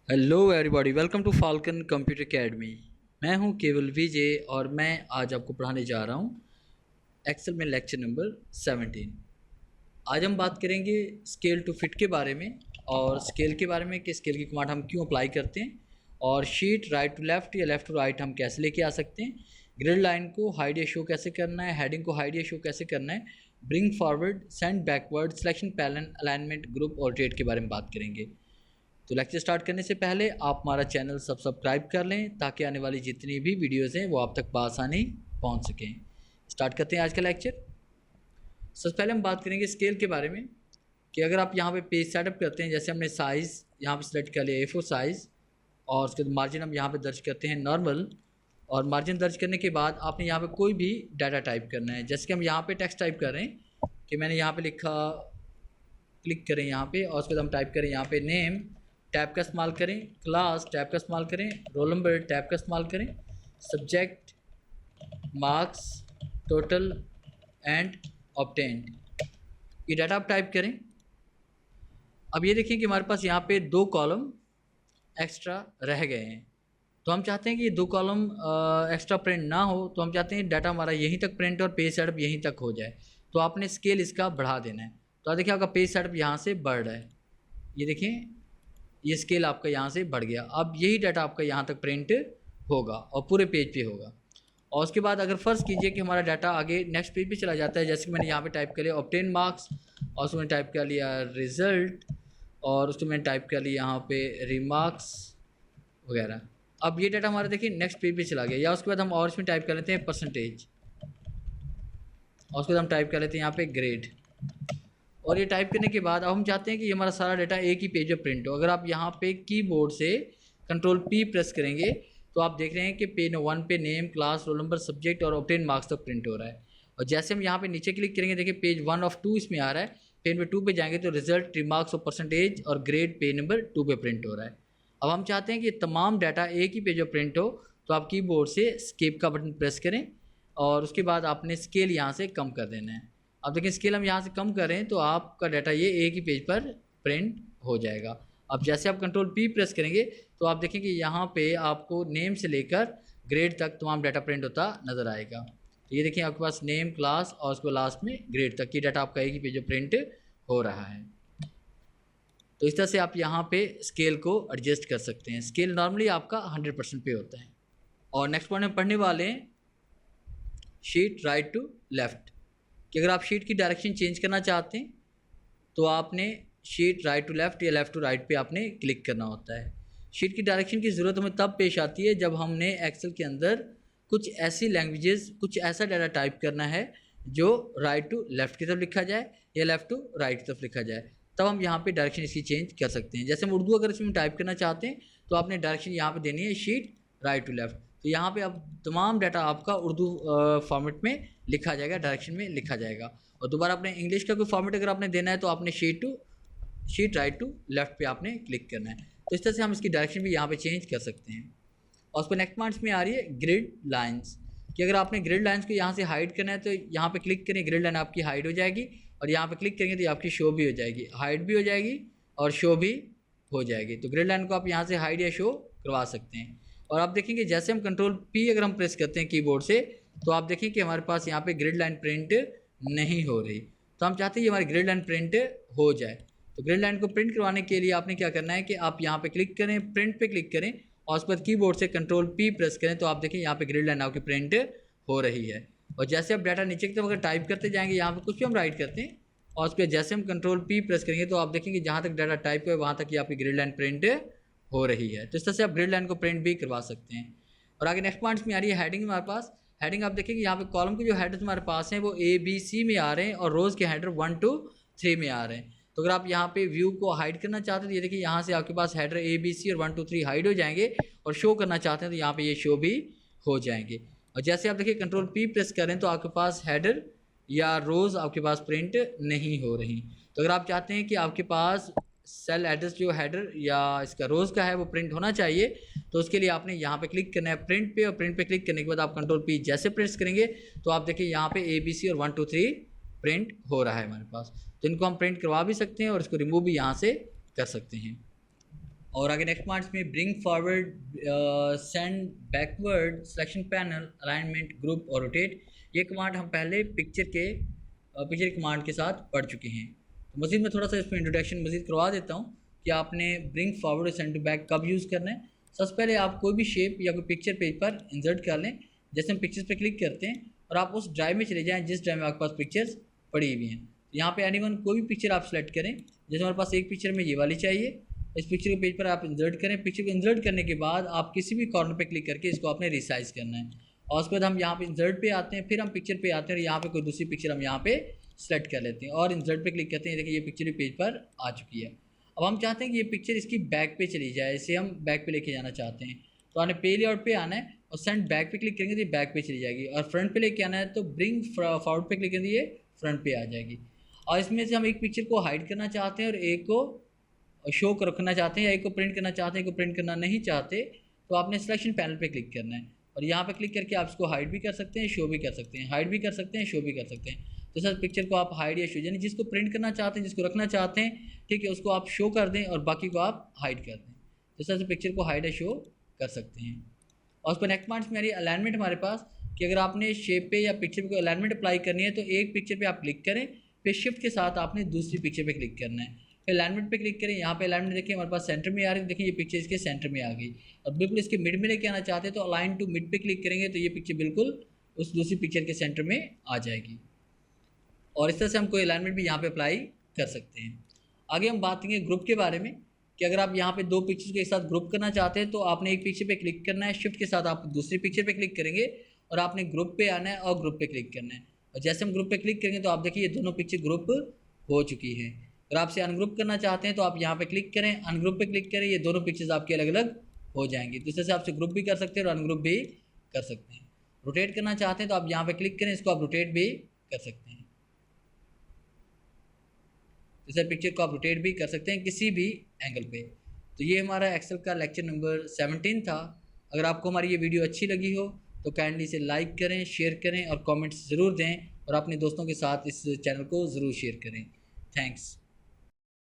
Hello everybody, welcome to Falcon Computer Academy. मैं हूं केवल विजय और मैं आज आपको पढ़ाने जा रहा हूं एक्सेल में लेक्चर नंबर 17। आज हम बात करेंगे स्केल टू फिट के बारे में और स्केल के बारे में कि स्केल की कमांड हम क्यों अप्लाई करते हैं और शीट राइट टू लेफ़्ट या लेफ़्ट टू राइट हम कैसे लेके आ सकते हैं, ग्रिड लाइन को हाइड या शो कैसे करना है, हेडिंग को हाइड या शो कैसे करना है, bring forward, send backward, selection pattern, alignment, group और रेट के बारे में बात करेंगे। तो लेक्चर स्टार्ट करने से पहले आप हमारा चैनल सब्सक्राइब कर लें ताकि आने वाली जितनी भी वीडियोज़ हैं वो आप तक बआसानी पहुंच सकें। स्टार्ट करते हैं आज का लेक्चर। सबसे पहले हम बात करेंगे स्केल के बारे में कि अगर आप यहाँ पे पेज सेटअप करते हैं, जैसे हमने साइज़ यहाँ पे सिलेक्ट कर लिया A4 साइज़ और उसके बाद मार्जिन हम यहाँ पे दर्ज करते हैं नॉर्मल, और मार्जिन दर्ज करने के बाद आपने यहाँ पे कोई भी डाटा टाइप करना है। जैसे कि हम यहाँ पे टेक्स्ट टाइप कर रहे हैं कि मैंने यहाँ पे लिखा, क्लिक करें यहाँ पे और उसके बाद हम टाइप करें यहाँ पे नेम, टैब का इस्तेमाल करें, क्लास टैब का इस्तेमाल करें, रोल नंबर टैब का इस्तेमाल करें, subject, marks, total and obtained, ये डाटा आप टाइप करें। अब ये देखिए कि हमारे पास यहाँ पे 2 कॉलम एक्स्ट्रा रह गए हैं, तो हम चाहते हैं कि ये 2 कॉलम एक्स्ट्रा प्रिंट ना हो, तो हम चाहते हैं डाटा हमारा यहीं तक प्रिंट और पेज सेटअप यहीं तक हो जाए। तो आपने स्केल इसका बढ़ा देना है। तो आप देखिए आपका पेज सेटअप यहाँ से बढ़ रहा है, ये देखिए ये स्केल आपका यहाँ से बढ़ गया। अब यही डाटा आपका यहाँ तक प्रिंट होगा और पूरे पेज पे होगा। और उसके बाद अगर फ़र्ज़ कीजिए कि हमारा डाटा आगे नेक्स्ट पेज पे चला जाता है, जैसे कि मैंने यहाँ पे टाइप कर लिया ऑब्टेन मार्क्स और उसमें टाइप कर लिया रिज़ल्ट और उसको मैंने टाइप कर लिया यहाँ पे रिमार्क्स वगैरह। अब ये डाटा हमारा देखिए नेक्स्ट पेज पे चला गया। या उसके बाद हम और इसमें टाइप कर लेते हैं परसेंटेज और उसके बाद हम टाइप कर लेते हैं यहाँ पे ग्रेड। और ये टाइप करने के बाद अब हम चाहते हैं कि ये हमारा सारा डाटा एक ही पेज पर प्रिंट हो। अगर आप यहाँ पे कीबोर्ड से कंट्रोल P प्रेस करेंगे तो आप देख रहे हैं कि पेज 1 पे name, class, roll number, subject और ऑब्टेन मार्क्स तक प्रिंट हो रहा है। और जैसे हम यहाँ पे नीचे क्लिक करेंगे, देखिए पेज 1 ऑफ 2 इसमें आ रहा है। पेज नंबर 2 पे जाएंगे तो रिजल्ट, रिमार्क्स और परसेंटेज और ग्रेड पेज नंबर 2 पे प्रिंट हो रहा है। अब हम चाहते हैं कि तमाम डाटा एक ही पेज पर प्रिंट हो, तो आप कीबोर्ड से एस्केप का बटन प्रेस करें और उसके बाद आपने स्केल यहाँ से कम कर देना है। अब देखिए स्केल हम यहाँ से कम करें तो आपका डाटा ये एक ही पेज पर प्रिंट हो जाएगा। अब जैसे आप कंट्रोल P प्रेस करेंगे तो आप देखेंगे यहाँ पे आपको नेम से लेकर ग्रेड तक तमाम डाटा प्रिंट होता नज़र आएगा। तो ये देखिए आपके पास नेम, क्लास और उसको लास्ट में ग्रेड तक की डाटा आपका एक ही पेज पर प्रिंट हो रहा है। तो इस तरह से आप यहाँ पे स्केल को एडजस्ट कर सकते हैं। स्केल नॉर्मली आपका 100% पे होता है। और नेक्स्ट पॉइंट में पढ़ने वाले हैं शीट राइट टू लेफ़्ट, कि अगर आप शीट की डायरेक्शन चेंज करना चाहते हैं तो आपने शीट राइट टू लेफ़्ट या लेफ़्ट टू राइट पे आपने क्लिक करना होता है। शीट की डायरेक्शन की ज़रूरत हमें तब पेश आती है जब हमने एक्सेल के अंदर कुछ ऐसी लैंग्वेजेस, कुछ ऐसा डाटा टाइप करना है जो राइट टू लेफ़्ट की तरफ लिखा जाए या लेफ़्ट टू राइट की तरफ लिखा जाए, तब हम यहाँ पे डायरेक्शन इसकी चेंज कर सकते हैं। जैसे हम उर्दू अगर इसमें टाइप करना चाहते हैं तो आपने डायरेक्शन यहाँ पर देनी है शीट राइट टू लेफ़्ट। तो यहाँ पे अब तमाम डाटा आपका उर्दू फॉर्मेट में लिखा जाएगा, डायरेक्शन में लिखा जाएगा। और दोबारा अपने इंग्लिश का कोई फॉर्मेट अगर आपने देना है तो आपने शीट राइट टू लेफ़्ट पे आपने क्लिक करना है। तो इस तरह से हम इसकी डायरेक्शन भी यहाँ पे चेंज कर सकते हैं। और उस पर नेक्स्ट पॉइंट्स में आ रही है ग्रिड लाइंस, कि अगर आपने ग्रिड लाइंस को यहाँ से हाइड करना है तो यहाँ पे क्लिक करें, ग्रिड लाइन आपकी हाइड हो जाएगी और यहाँ पे क्लिक करेंगे तो आपकी शो भी हो जाएगी, हाइड भी हो जाएगी और शो भी हो जाएगी। तो ग्रिड लाइन को आप यहाँ से हाइड या शो करवा सकते हैं। और आप देखेंगे जैसे हम कंट्रोल P अगर हम प्रेस करते हैं कीबोर्ड से तो आप देखें कि हमारे पास यहाँ पे ग्रिड लाइन प्रिंट नहीं हो रही। तो हम चाहते हैं ये हमारी ग्रिड लाइन प्रिंट हो जाए। तो ग्रिड लाइन को प्रिंट करवाने के लिए आपने क्या करना है कि आप यहाँ पे क्लिक करें, प्रिंट पे क्लिक करें और उस पर कीबोर्ड से कंट्रोल P प्रेस करें तो आप देखें यहाँ पे ग्रिड लाइन आपकी प्रिंट हो रही है। और जैसे आप डाटा नीचे की तरफ अगर टाइप करते जाएंगे, यहाँ पे कुछ भी हम राइट करते हैं और उस पर जैसे हम कंट्रोल P प्रेस करेंगे तो आप देखेंगे जहाँ तक डाटा टाइप हुआ वहाँ तक ही आपकी ग्रिड लाइन प्रिंट हो रही है। तो इस तरह से आप ग्रिड लाइन को प्रिंट भी करवा सकते हैं। और आगे नेक्स्ट पॉइंट्स में आ रही है हेडिंग। हमारे पास हेडिंग आप देखेंगे यहाँ पे कॉलम के जो हेडर्स हमारे पास हैं वो ABC में आ रहे हैं और रोज़ के हेडर 1 to 3 में आ रहे हैं। तो अगर आप यहाँ पे व्यू को हाइड करना चाहते हैं तो ये देखिए यहाँ से आपके पास हेडर ABC और 1 to 3 हाइड हो जाएंगे और शो करना चाहते हैं तो यहाँ पे ये शो भी हो जाएंगे। और जैसे आप देखिए कंट्रोल P प्रेस करें तो आपके पास हेडर या रोज़ आपके पास प्रिंट नहीं हो रही। तो अगर आप चाहते हैं कि आपके पास सेल एड्रेस जो हेडर या इसका रोज़ का है वो प्रिंट होना चाहिए तो उसके लिए आपने यहाँ पे क्लिक करना है प्रिंट पे, और प्रिंट पे क्लिक करने के बाद आप कंट्रोल P जैसे प्रेस करेंगे तो आप देखिए यहाँ पे ABC और 1 to 3 प्रिंट हो रहा है हमारे पास। तो इनको हम प्रिंट करवा भी सकते हैं और इसको रिमूव भी यहाँ से कर सकते हैं। और आगे नेक्स्ट कमांड्स में bring forward, send backward, selection panel, alignment, group और रोटेट, ये कमांड हम पहले पिक्चर कमांड के साथ पढ़ चुके हैं। तो मज़ीद मैं थोड़ा सा इसमें इंट्रोडक्शन मज़ीद करवा देता हूँ कि आपने ब्रिंग फॉरवर्ड और सेंड टू बैक कब यूज़ करना है। सबसे पहले आप कोई भी शेप या कोई पिक्चर पेज पर इंसर्ट कर लें। जैसे हम पिक्चर्स पे क्लिक करते हैं और आप उस ड्राइव में चले जाएँ जिस ड्राइव में आपके पास पिक्चर्स पड़ी हुई हैं। यहाँ पे एनीवन कोई भी पिक्चर आप सेलेक्ट करें। जैसे हमारे पास एक पिक्चर में ये वाली चाहिए, इस पिक्चर के पेज पर आप इंसर्ट करें। पिक्चर को इंसर्ट करने के बाद आप किसी भी कॉर्नर पे क्लिक करके इसको आपने रिसाइज करना है और उसके बाद हम यहाँ पे इंसर्ट पे आते हैं, फिर हम पिक्चर पे आते हैं और यहाँ पे कोई दूसरी पिक्चर हम यहाँ पे सेलेक्ट कर लेते हैं और इंसर्ट पे क्लिक करते हैं। देखिए ये पिक्चर भी पेज पर आ चुकी है। अब हम चाहते हैं कि ये पिक्चर इसकी बैक पे चली जाए, इसे हम बैक पे लेके जाना चाहते हैं। तो आने पे लेआउट पे आना है और सेंड बैक पे क्लिक करेंगे तो ये बैक पे चली जाएगी और फ्रंट पे लेके आना है तो ब्रिंग फॉरवर्ड पे क्लिक करेंगे ये फ्रंट पे आ जाएगी। और इसमें से हम एक पिक्चर को हाइड करना चाहते हैं और एक को शो को रखना चाहते हैं या एक को प्रिंट करना चाहते हैं, एक को प्रिंट करना नहीं चाहते, तो आपने सिलेक्शन पैनल पे क्लिक करना है और यहाँ पे क्लिक करके आप इसको हाइड भी कर सकते हैं, शो भी कर सकते हैं, हाइड भी कर सकते हैं, शो भी कर सकते हैं। तो सर पिक्चर को आप हाइड या शो, यानी जिसको प्रिंट करना चाहते हैं, जिसको रखना चाहते हैं, ठीक है, उसको आप शो कर दें और बाकी को आप हाइड कर दें। तो सर पिक्चर को हाइड या शो कर सकते हैं। और उस पर नेक्स्ट कमांड्स में आ रही है अलाइनमेंट हमारे पास, कि अगर आपने शेप पे या पिक्चर पे कोई अलाइनमेंट अप्लाई करनी है तो एक पिक्चर पे आप क्लिक करें, फिर शिफ्ट के साथ आपने दूसरी पिक्चर पे क्लिक करना है, फिर अलाइनमेंट पे क्लिक करें। यहाँ पे अलाइनमेंट देखिए हमारे पास सेंटर में आ रही है, देखिए ये पिक्चर इसके सेंटर में आ गई और बिल्कुल इसके मिड में लेके आना चाहते हैं तो अलाइन टू मिड पे क्लिक करेंगे तो ये पिक्चर बिल्कुल उस दूसरी पिक्चर के सेंटर में आ जाएगी। और इस तरह से हम कोई अलाइनमेंट भी यहाँ पे अप्लाई कर सकते हैं। आगे हम बात करेंगे ग्रुप के बारे में, कि अगर आप यहाँ पे दो पिक्चर्स को एक साथ ग्रुप करना चाहते हैं तो आपने एक पिक्चर पे क्लिक करना है, शिफ्ट के साथ आप दूसरी पिक्चर पे क्लिक करेंगे और आपने ग्रुप पे आना है और ग्रुप पे क्लिक करना है। और जैसे हम ग्रुप पे क्लिक करेंगे तो आप देखिए ये दोनों पिक्चर ग्रुप हो चुकी है। अगर आपसे अनग्रुप करना चाहते हैं तो आप यहाँ पे क्लिक करें, अनग्रुप पे क्लिक करें, ये दोनों पिक्चर्स आपके अलग अलग हो जाएंगी। तो इस तरह से आपसे ग्रुप भी कर सकते हैं और अनग्रुप भी कर सकते हैं। रोटेट करना चाहते हैं तो आप यहाँ पे क्लिक करें, इसको आप रोटेट भी कर सकते हैं। जैसे पिक्चर को आप रोटेट भी कर सकते हैं किसी भी एंगल पे। तो ये हमारा एक्सेल का लेक्चर नंबर 17 था। अगर आपको हमारी ये वीडियो अच्छी लगी हो तो काइंडली इसे लाइक करें, शेयर करें और कमेंट्स ज़रूर दें और अपने दोस्तों के साथ इस चैनल को ज़रूर शेयर करें। थैंक्स।